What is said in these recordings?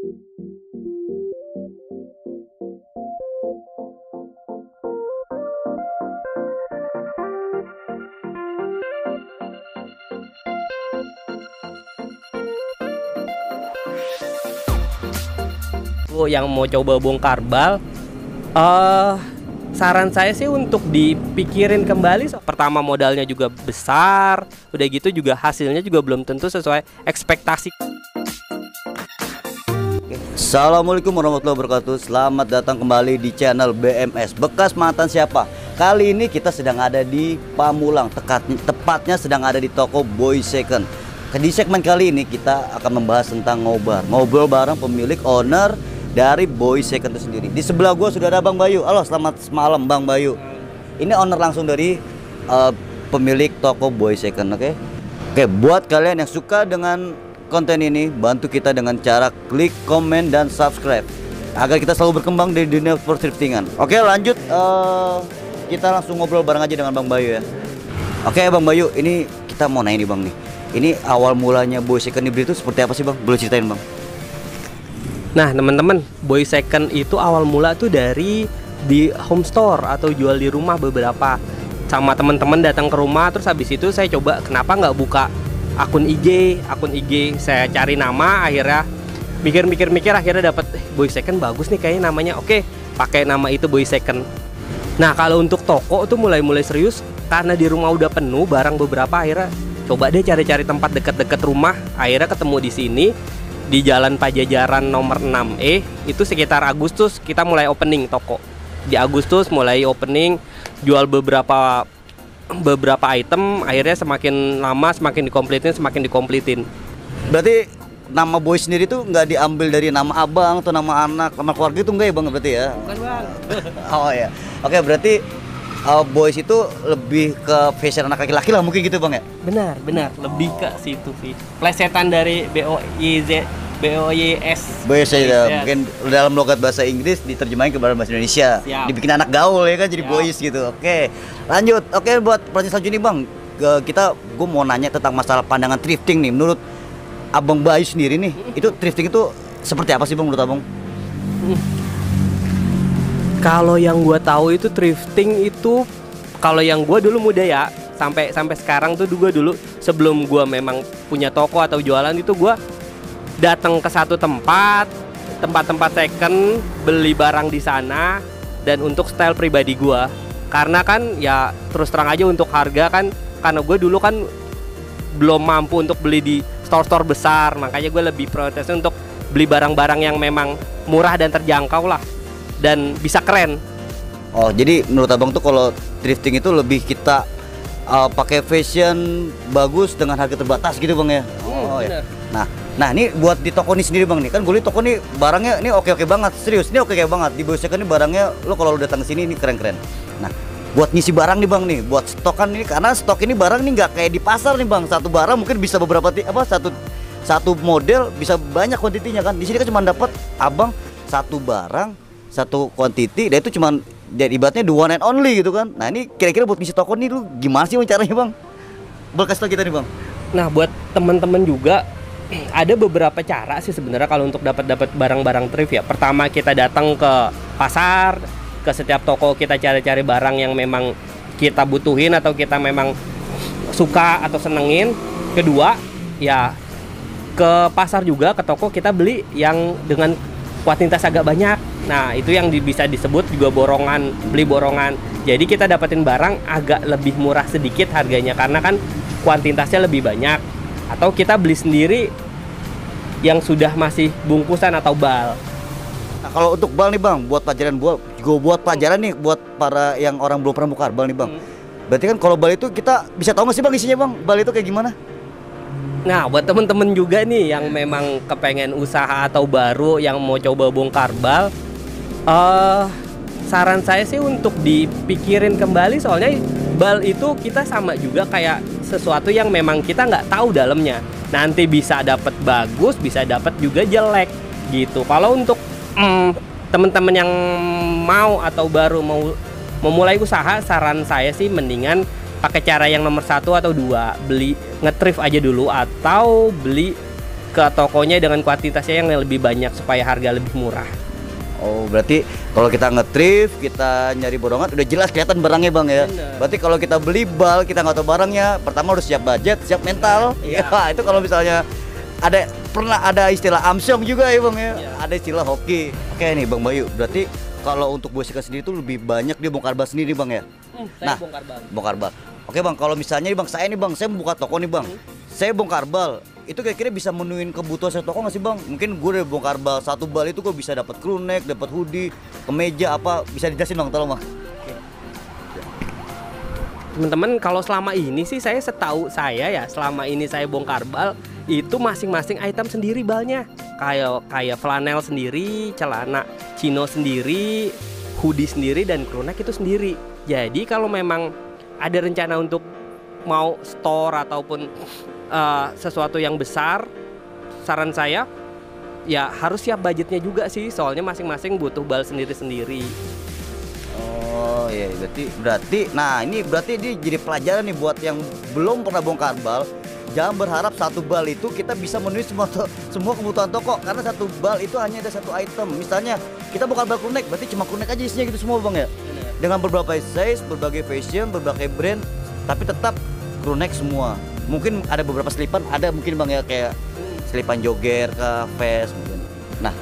Yang mau coba bongkar bal, saran saya sih untuk dipikirin kembali. Pertama modalnya juga besar, udah gitu juga hasilnya juga belum tentu sesuai ekspektasi. Assalamualaikum warahmatullahi wabarakatuh. Selamat datang kembali di channel BMS Bekas Mantan Siapa. Kali ini kita sedang ada di Pamulang, tepatnya sedang ada di toko Boy Second. Di segmen kali ini kita akan membahas tentang ngobrol bareng pemilik owner dari Boy Second itu sendiri. Di sebelah gua sudah ada Bang Bayu. Halo, selamat malam Bang Bayu. Ini owner langsung dari pemilik toko Boy Second, oke? Oke, buat kalian yang suka dengan konten ini, bantu kita dengan cara klik, komen, dan subscribe agar kita selalu berkembang di dunia perthriftingan. Oke, lanjut, kita langsung ngobrol bareng aja dengan Bang Bayu ya. Oke Bang Bayu, ini kita mau nanya nih Bang nih. Ini awal mulanya Boy Second dibeli itu seperti apa sih Bang? Boleh ceritain Bang? Nah teman-teman, Boy Second itu awal mula tuh dari di home store atau jual di rumah beberapa. Sama teman-teman datang ke rumah, terus habis itu saya coba kenapa nggak buka akun IG, saya cari nama, akhirnya mikir akhirnya dapat Boy Second, bagus nih kayaknya namanya. Oke, pakai nama itu Boy Second. Nah kalau untuk toko tuh mulai serius karena di rumah udah penuh barang beberapa, akhirnya coba deh cari-cari tempat deket-deket rumah. Akhirnya ketemu di sini di Jalan Pajajaran nomor 6E. Itu sekitar Agustus kita mulai opening toko. Di Agustus mulai opening, jual beberapa item. Akhirnya semakin lama semakin dikomplitin. Berarti nama Boy sendiri tuh nggak diambil dari nama abang atau nama anak, nama keluarga itu enggak ya Bang berarti ya? Bukan Bang. Oh ya. Oke, berarti Boys itu lebih ke fashion anak laki-laki lah mungkin gitu Bang ya? Benar, lebih ke situ sih. Plesetan dari BOYS. Ya. Mungkin dalam logat bahasa Inggris diterjemahin ke bahasa Indonesia. Siap. Dibikin anak gaul ya kan, jadi Siap. boys gitu. Oke, lanjut. Oke, buat pertanyaan selanjutnya Bang, gue mau nanya tentang masalah pandangan thrifting nih. Menurut Abang Bayu sendiri nih, itu thrifting itu seperti apa sih Bang menurut Abang? Kalau yang gue tahu itu thrifting itu, kalau yang gue dulu muda ya, sampai sekarang tuh gue dulu sebelum gue memang punya toko atau jualan itu gue datang ke satu tempat second, beli barang di sana dan untuk style pribadi gue. Karena kan ya terus terang aja untuk harga kan, karena gue dulu kan belum mampu untuk beli di store besar, makanya gue lebih prioritasnya untuk beli barang-barang yang memang murah dan terjangkau lah dan bisa keren. Oh, jadi menurut Abang tuh kalau thrifting itu lebih kita pakai fashion bagus dengan harga terbatas gitu Bang ya? Oh ya. Nah ini buat di toko ini sendiri Bang nih, kan gue lihat toko nih barangnya ini oke banget, serius ini oke banget. Di Boy Second ini barangnya lo kalau lo datang ke sini ini keren. Nah buat ngisi barang nih Bang nih, buat stokan ini, karena stok ini barang nih nggak kayak di pasar nih Bang, satu barang mungkin bisa beberapa satu model bisa banyak kuantitinya kan. Di sini kan cuma dapat Abang satu barang satu quantity, dan itu cuma jadi ibaratnya the one and only gitu kan. Nah ini kira-kira buat ngisi toko nih lu gimana sih caranya Bang? Boleh kasih tau kita nih Bang. Nah buat teman-teman juga ada beberapa cara sih sebenarnya kalau untuk dapat barang-barang thrift ya. Pertama kita datang ke pasar, ke setiap toko kita cari-cari barang yang memang kita butuhin atau kita memang suka atau senengin. Kedua ya ke pasar juga, ke toko kita beli yang dengan kuantitas agak banyak. Nah itu yang bisa disebut juga beli borongan. Jadi kita dapetin barang agak lebih murah sedikit harganya karena kan kuantitasnya lebih banyak. Atau kita beli sendiri yang sudah masih bungkusan atau bal. Nah, kalau untuk bal nih Bang, buat pelajaran nih buat para yang orang belum pernah buka bal nih Bang. Berarti kan kalau bal itu kita bisa tahu nggak sih Bang isinya Bang? Bal itu kayak gimana? Nah buat temen-temen juga nih yang memang kepengen usaha atau baru yang mau coba bongkar bal, saran saya sih untuk dipikirin kembali, soalnya bal itu kita sama juga kayak sesuatu yang memang kita nggak tahu dalamnya. Nanti bisa dapat bagus, bisa dapat juga jelek gitu. Kalau untuk teman-teman yang mau atau baru mau memulai usaha, saran saya sih mendingan pakai cara yang nomor 1 atau 2, beli nge-thrift aja dulu atau beli ke tokonya dengan kuantitasnya yang lebih banyak supaya harga lebih murah. Oh, berarti kalau kita nge-thrift, kita nyari borongan udah jelas kelihatan barangnya Bang ya. Bener. Berarti kalau kita beli bal, kita nggak tahu barangnya, pertama harus siap budget, siap mental. Iya. Ya, itu kalau misalnya pernah ada istilah amsyong juga ya Bang ya. Iya. Ada istilah hoki. Oke nih Bang Bayu, berarti kalau untuk Boy Second sendiri itu lebih banyak dia bongkar bal sendiri Bang ya. Saya bongkar bal. Bongkar bal. Oke Bang, kalau misalnya nih Bang, saya mau buka toko nih Bang. Saya bongkar bal, itu kira-kira bisa menuin kebutuhan saya toko nggak sih Bang? Mungkin gue udah bongkar bal, satu bal itu gue bisa dapat crew neck, dapat hoodie, kemeja apa, bisa dijelasin Bang, tolong Bang. Teman-teman, kalau selama ini sih setahu saya selama ini saya bongkar bal itu masing-masing item sendiri balnya. Kayak flanel sendiri, celana chino sendiri, hoodie sendiri, dan crew neck itu sendiri. Jadi kalau memang ada rencana untuk mau store ataupun sesuatu yang besar, saran saya ya harus siap budgetnya juga sih, soalnya masing-masing butuh bal sendiri-sendiri. Oh iya, berarti nah ini berarti jadi pelajaran nih buat yang belum pernah bongkar bal. Jangan berharap satu bal itu kita bisa memenuhi semua kebutuhan toko, karena satu bal itu hanya ada satu item. Misalnya kita bongkar bal crew neck, berarti cuma crew neck aja isinya gitu semua Bang ya. Dengan berbagai size, berbagai fashion, berbagai brand, tapi tetap crew neck semua. Mungkin ada beberapa selipan, ada mungkin Bang ya, kayak selipan jogger ke vest mungkin. Nah,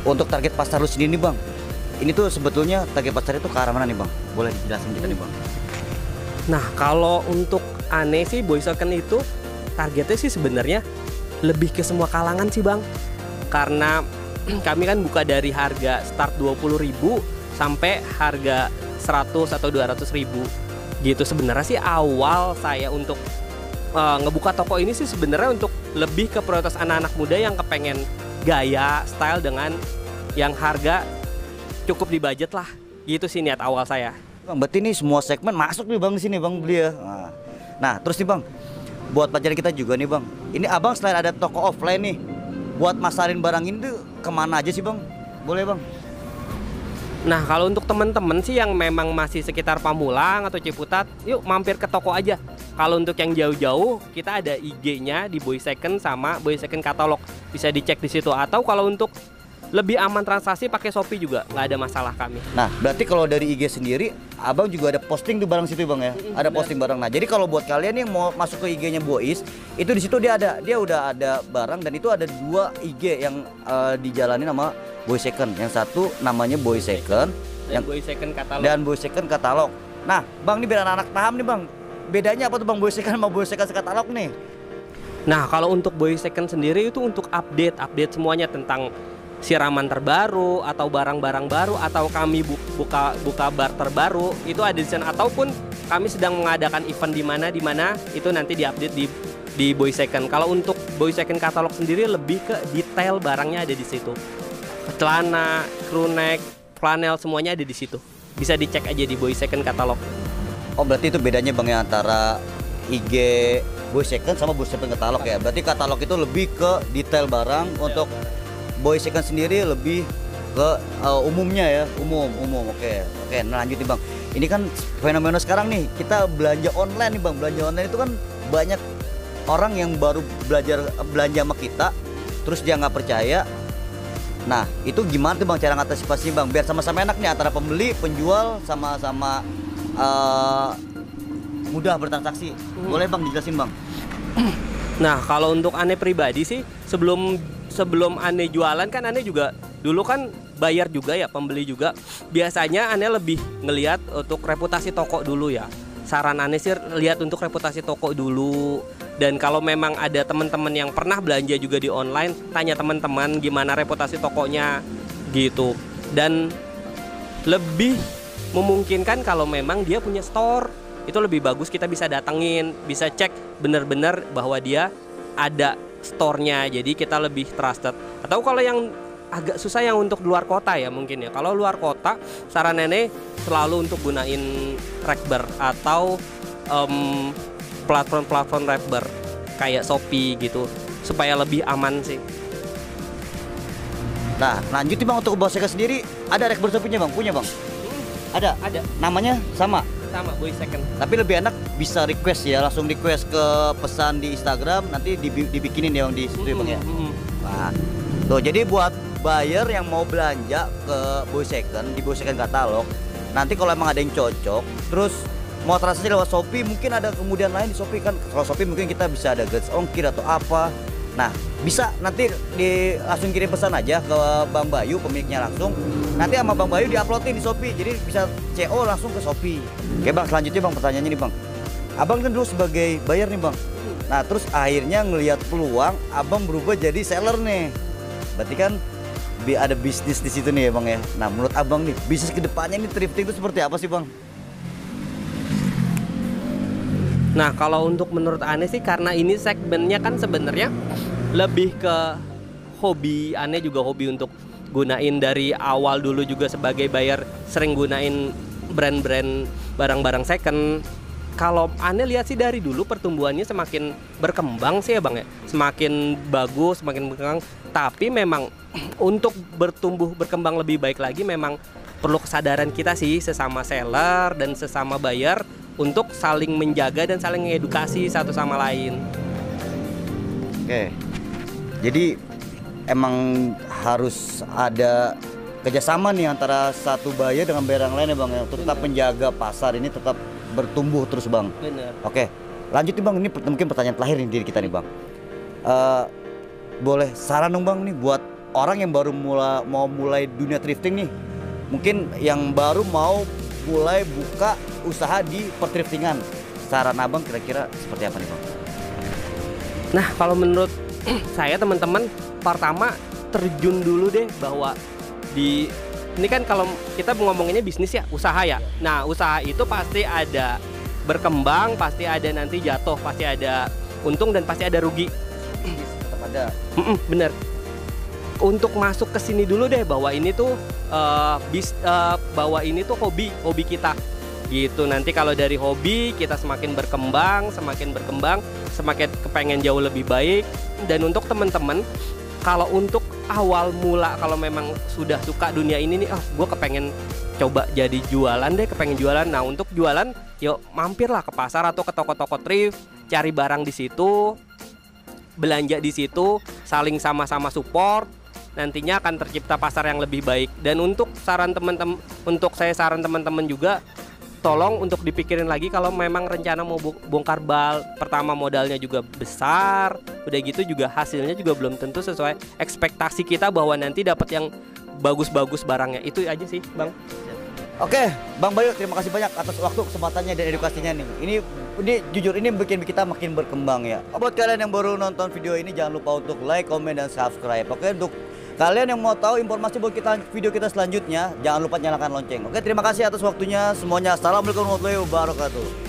untuk target pasar lu sendiri nih Bang, ini tuh sebetulnya target pasar itu ke arah mana nih Bang? Boleh dijelasin kita nih Bang? Nah, kalau untuk Ane sih Boy Second itu targetnya sih sebenarnya lebih ke semua kalangan sih Bang. Karena kami kan buka dari harga start 20.000 sampai harga 100 atau 200.000 gitu. Sebenarnya sih awal saya untuk ngebuka toko ini sih sebenarnya untuk lebih ke prioritas anak-anak muda yang kepengen gaya style dengan yang harga cukup di budget lah. Gitu sih niat awal saya. Bang, berarti ini semua segmen masuk nih Bang di sini Bang beli ya. Nah, terus nih Bang, buat pelajaran kita juga nih Bang. Ini Abang selain ada toko offline nih, buat masarin barang ini tuh kemana aja sih Bang? Boleh Bang? Nah, kalau untuk teman-teman sih yang memang masih sekitar Pamulang atau Ciputat, yuk mampir ke toko aja. Kalau untuk yang jauh-jauh, kita ada IG-nya di Boy Second sama Boy Second Katalog. Bisa dicek di situ. Atau kalau untuk lebih aman transaksi pakai Shopee juga, nggak ada masalah kami. Nah, berarti kalau dari IG sendiri, Abang juga ada posting tuh barang situ Bang ya? Ada posting barang. Nah, jadi kalau buat kalian yang mau masuk ke IG-nya Boys, itu di situ dia udah ada barang, dan itu ada 2 IG yang dijalani sama Boy Second. Yang satu namanya Boy Second, Dan Boy Second Katalog. dan Boy Second Katalog. Nah, Bang, ini biar anak-anak paham nih Bang, bedanya apa tuh Bang Boy Second sama Boy Second Katalog nih? Nah, kalau untuk Boy Second sendiri itu untuk update semuanya tentang siraman terbaru atau barang-barang baru, atau kami buka bar terbaru itu ada di sana, ataupun kami sedang mengadakan event di mana itu nanti diupdate di Boy Second. Kalau untuk Boy Second Katalog sendiri lebih ke detail barangnya ada di situ. Celana, crew neck, flanel semuanya ada di situ. Bisa dicek aja di Boy Second Katalog. Oh, berarti itu bedanya Bang ya antara IG Boy Second sama Boy Second Katalog ya. Berarti katalog itu lebih ke detail barang, untuk Boy Second sendiri lebih ke umumnya ya, umum. Oke, nah lanjut nih Bang. Ini kan fenomena sekarang nih, kita belanja online nih Bang. Belanja online itu kan banyak orang yang baru belanja sama kita, terus dia nggak percaya. Nah, itu gimana tuh Bang cara ngantisipasi Bang, biar sama-sama enak nih antara pembeli, penjual, sama-sama mudah bertransaksi. Boleh Bang dijelasin Bang? Nah, kalau untuk Ane pribadi sih, sebelum Ane jualan kan Ane juga dulu kan bayar juga ya, pembeli juga. Biasanya Ane lebih ngelihat untuk reputasi toko dulu ya. Saran Ane sih lihat untuk reputasi toko dulu. Dan kalau memang ada teman-teman yang pernah belanja juga di online, tanya teman-teman gimana reputasi tokonya gitu. Dan lebih memungkinkan kalau memang dia punya store, itu lebih bagus kita bisa datengin, bisa cek benar-benar bahwa dia ada store-nya, jadi kita lebih trusted. Atau kalau yang agak susah yang untuk luar kota ya mungkin ya. Kalau luar kota, saran nenek selalu untuk gunain Rekber atau platform Rekber kayak Shopee gitu, supaya lebih aman sih. Nah, lanjut nih Bang, untuk Boy Second sendiri ada Rekber Shopee-nya Bang? Punya Bang? Ada? Ada. Namanya sama? sama Boy Second. Tapi lebih enak bisa request ya, langsung request ke pesan di Instagram, nanti dibikinin ya Bang di situ ya Bang ya. Nah, tuh jadi buat buyer yang mau belanja ke Boy Second di Boy Second katalog, nanti kalau emang ada yang cocok, terus mau transaksi lewat Shopee, mungkin ada kemudian lain di Shopee kan. Kalau Shopee mungkin kita bisa ada gratis ongkir atau apa. Nah, bisa nanti langsung kirim pesan aja ke Bang Bayu, pemiliknya langsung. Nanti sama Bang Bayu diuploadin di Shopee, jadi bisa CO langsung ke Shopee. Oke Bang, selanjutnya Bang pertanyaannya nih Bang. Abang kan dulu sebagai buyer nih Bang. Nah, terus akhirnya ngelihat peluang, Abang berubah jadi seller nih. Berarti kan ada bisnis di situ nih ya Bang ya. Nah, menurut Abang nih, bisnis kedepannya ini thrifting itu seperti apa sih Bang? Nah, kalau untuk menurut Ane sih, karena ini segmennya kan sebenarnya lebih ke hobi. Ane juga hobi untuk gunain dari awal dulu juga sebagai buyer, sering gunain brand-brand barang-barang second. Kalau Ane lihat sih dari dulu pertumbuhannya semakin berkembang sih ya Bang ya. Semakin bagus, semakin berkembang. Tapi memang untuk berkembang lebih baik lagi memang perlu kesadaran kita sih sesama seller dan sesama buyer untuk saling menjaga dan saling mengedukasi satu sama lain. Oke, jadi emang harus ada kerjasama nih antara satu buyer dengan buyer yang lain ya Bang ya, untuk tetap menjaga pasar ini tetap bertumbuh terus Bang. Bener. Oke, lanjut nih Bang, ini mungkin pertanyaan terakhir nih diri kita nih Bang. Boleh saran dong Bang nih buat orang yang baru mau mulai dunia thrifting nih, mungkin yang baru mau mulai buka usaha di perthriftingan. Saran Abang kira-kira seperti apa nih Bang? Nah, kalau menurut saya teman-teman, pertama terjun dulu deh bahwa ini kan kalau kita ngomonginnya bisnis ya, usaha ya. Nah, usaha itu pasti ada berkembang, pasti ada nanti jatuh, pasti ada untung dan pasti ada rugi. Tetap ada. Bener. Untuk masuk ke sini dulu deh bahwa ini tuh bahwa ini tuh hobi kita gitu. Nanti kalau dari hobi kita semakin berkembang, semakin kepengen jauh lebih baik. Dan untuk teman-teman, kalau untuk awal mula, kalau memang sudah suka dunia ini nih, gue kepengen coba jadi jualan deh, kepengen jualan. Nah, untuk jualan, yuk mampirlah ke pasar atau ke toko-toko thrift, cari barang di situ, belanja di situ, saling sama-sama support. Nantinya akan tercipta pasar yang lebih baik. Dan untuk saran teman-teman juga, tolong untuk dipikirin lagi kalau memang rencana mau bongkar bal. Pertama modalnya juga besar, udah gitu juga hasilnya juga belum tentu sesuai ekspektasi kita bahwa nanti dapat yang bagus-bagus barangnya. Itu aja sih Bang. Oke, Bang Bayu, terima kasih banyak atas waktu, kesempatannya dan edukasinya nih. Ini jujur ini bikin kita makin berkembang ya. Buat kalian yang baru nonton video ini, jangan lupa untuk like, komen, dan subscribe. Oke, untuk kalian yang mau tahu informasi buat video kita selanjutnya, jangan lupa nyalakan lonceng. Oke, terima kasih atas waktunya semuanya. Assalamualaikum warahmatullahi wabarakatuh.